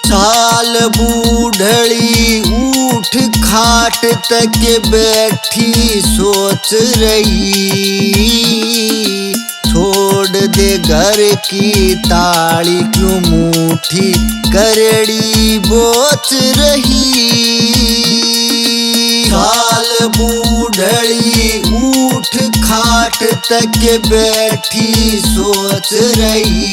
साल बूढ़ड़ी उठ खाट तक बैठी सोच रही, छोड़ दे घर की ताली क्यों मुट्ठी करड़ी बोच रही। साल बूढ़ड़ी उठ खाट तक बैठी सोच रही,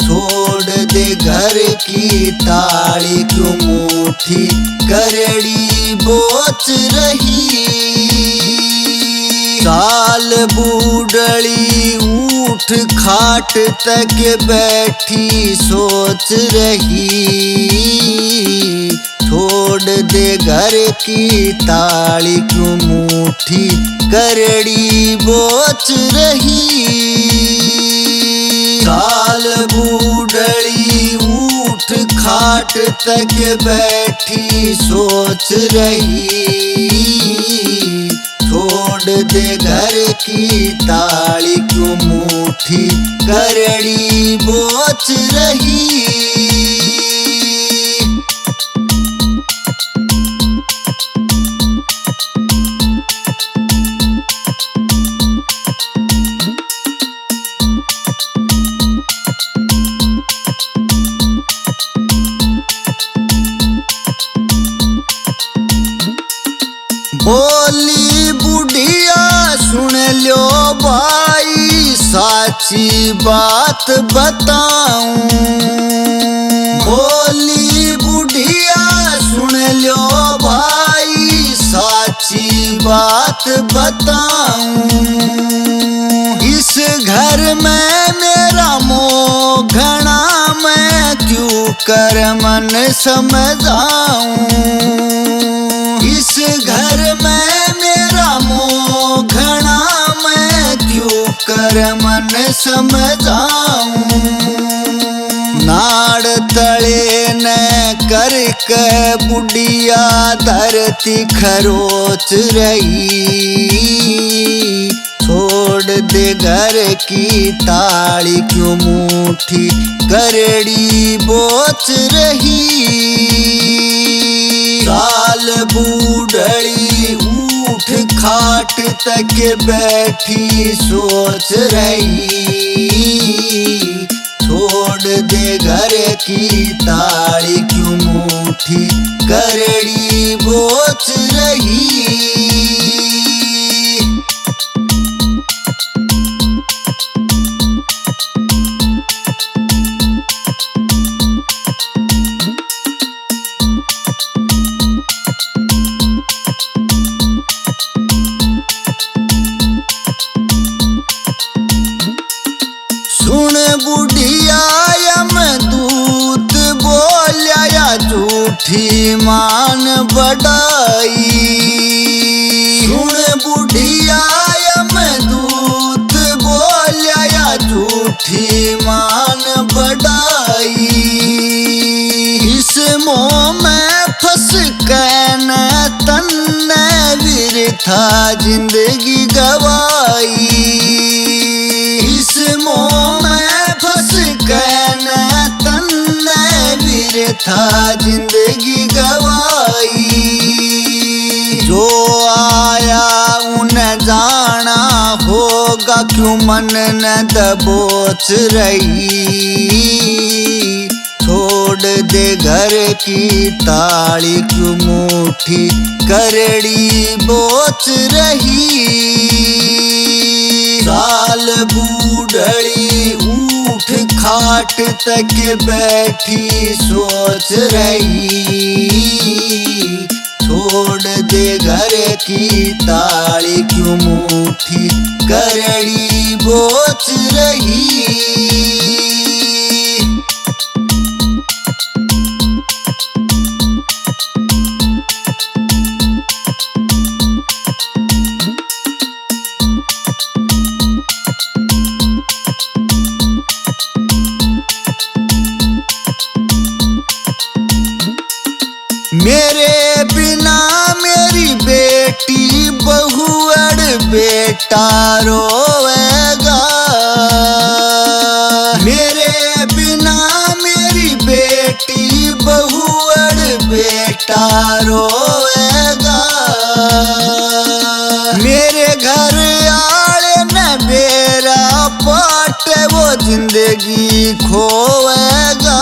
छोड़ दे घर की ताली क्यों मुट्ठी करड़ी बोच रही। साल बूढ़ड़ी उठ खाट तक बैठी सोच रही, छोड़ दे घर की ताली क्यों मुट्ठी करड़ी बोच रही। साल बूढ़ड़ी उठ खाट तक बैठी सोच रही, छोड़ दे घर की ताली क्यों मुट्ठी करड़ी बोच रही। बोली बुढ़िया सुन लो भाई साची बात बताऊं, बोली बुढ़िया सुन लो भाई साची बात बताऊं। इस घर में मेरा मोह घना मैं क्यों कर मन समझाऊं। इस घर में मेरा मोह घना मैं क्यों कर मन समझाऊं। नाड़ तले न कर के बुढ़िया धरती खरोच रही, छोड़ दे घर की ताली क्यों मुट्ठी करड़ी बोच रही। साल बूढ़ड़ी उठ खाट तक बैठी सोच रही, छोड़ दे घर की ताली क्यों मुट्ठी करड़ी बोच रही। सुन बुढ़िया यमदूत बोल्या या झूठी मान बढ़ाई। सुन बुढ़िया यमदूत बोल्या या झूठी मान बढ़ाई। इस मोह में फंस के न तन वृथा जिंदगी गवाई। इस मोह में फंस के न तन वृथा जिंदगी गवाई। जो आया उन्हें जाना होगा क्यों मन न दबोच रही, छोड़ दे घर की ताली क्यों मुट्ठी करड़ी बोच रही। साल बूढ़ड़ी उठ खाट तक बैठी सोच रही, छोड़ दे घर की ताली क्यों मुट्ठी करड़ी बोच रही। मेरे बिना मेरी बेटी बहुअड़ बेटा रोवेगा। मेरे बिना मेरी बेटा रोएगा। मेरे घर आले न बेरा पाट वो जिंदगी खोएगा।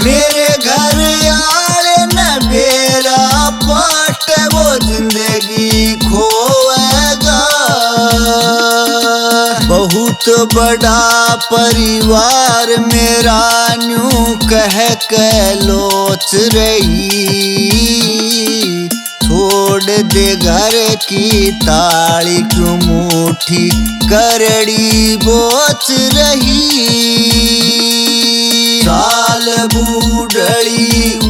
मेरे घर आले न बेरा पाट वो जिंदगी खोएगा। बहुत बड़ा परिवार मेरा न्यू कह के लोच रही। छोड़ दे घर की ताली क्यों मुट्ठी करड़ी बोच रही। साल बूढ़ड़ी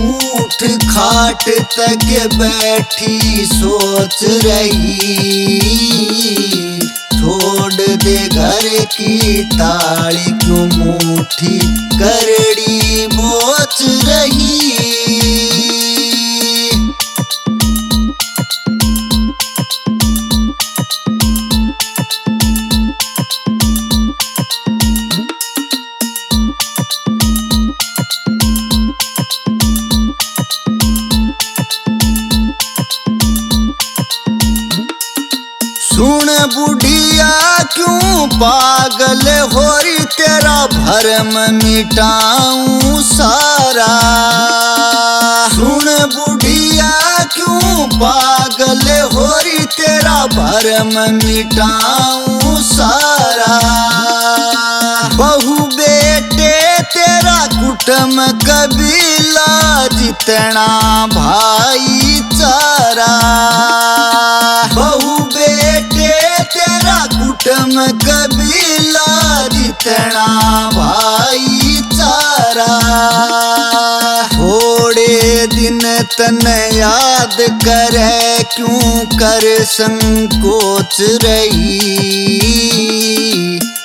ऊठ खाट तक बैठी सोच रही। छोड़ दे घर की ताली क्यों मुट्ठी करड़ी बोच रही। सुन बुढ़िया क्यों पागल होरी तेरा भरम मिटाऊं सारा। सुन बुढ़िया क्यों पागल होरी तेरा भरम मिटाऊं सारा। बहु बेटे तेरा कुटुंब कबीला जितना भाईचारा। बहु बेटे तेरा कुटुंब कबीला जितना भाईचारा। थोड़े दिन तन याद करे क्यों कर संकोच रही।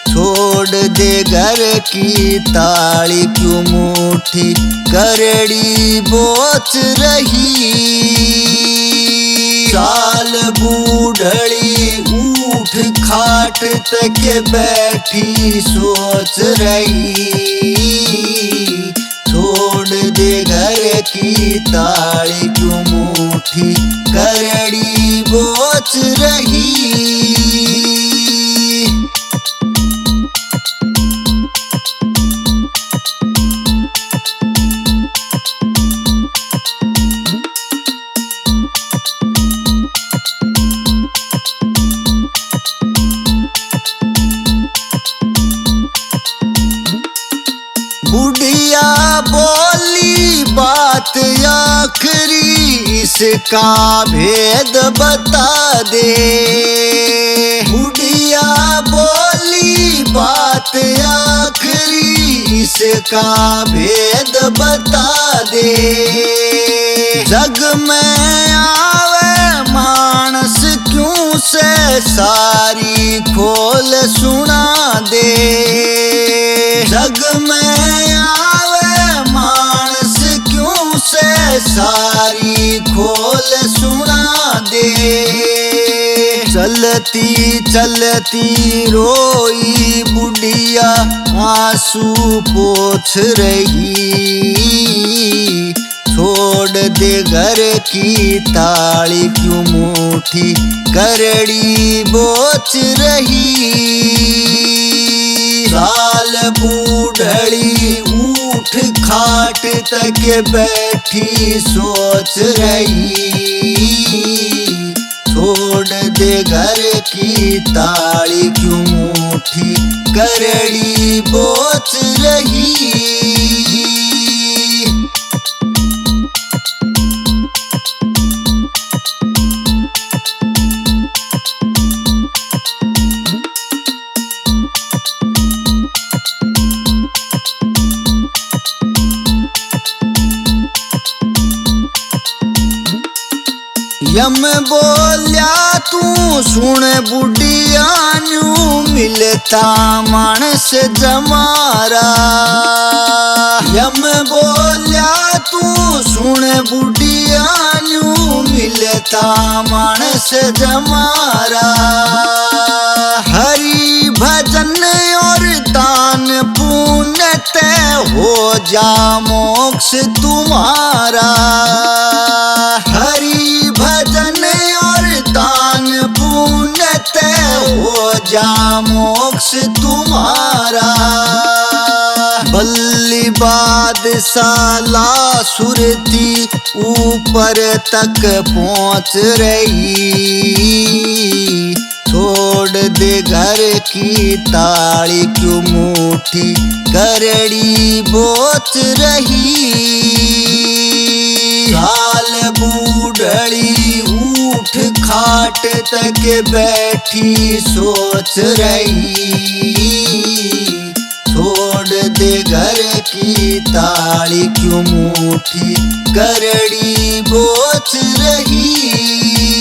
छोड़ दे घर की ताली क्यों मुट्ठी करड़ी बोच रही। साल बूढ़ड़ी ऊठ खाट तक बैठी सोच रही। छोड़ दे घर की ताली क्यों मुट्ठी करड़ी बोच रही। बुढ़िया बोली बात आखिरी इसका भेद बता दे। बुढ़िया बोली बात आखिरी इसका भेद बता दे। जग में आवे मानस क्यों से सारी खोल सुना दे। जग में आवे मानस क्यों से सारी खोल सुना दे। चलती चलती रोई बुढ़िया आंसू पोंछ रही। छोड़ दे घर की ताली क्यों मुट्ठी करड़ी बोच रही। साल बूढ़ड़ी ऊठ खाट तक बैठी सोच रही। छोड़ दे घर की ताली क्यों मुट्ठी करड़ी बोच रही। यम बोलिया तू सुन बुढ़िया न्यू मिलता मानस जमारा। यम बोलिया तू सुन बुढ़िया न्यू मिलता मानस जमारा। हरि भजन और दान पुण्य ते हो जा मोक्ष तुम्हारा। हरि भजन और दान पुण्य ते हो जा मोक्ष तुम्हारा। बल्ली बादशाला सुरती ऊपर तक पहुंच रही। छोड़ दे घर की ताली क्यों मुट्ठी करड़ी बोच रही। साल बूढ़ड़ी उठ खाट तक बैठी सोच रही। छोड़ दे घर की ताली क्यों मुट्ठी करड़ी बोच रही।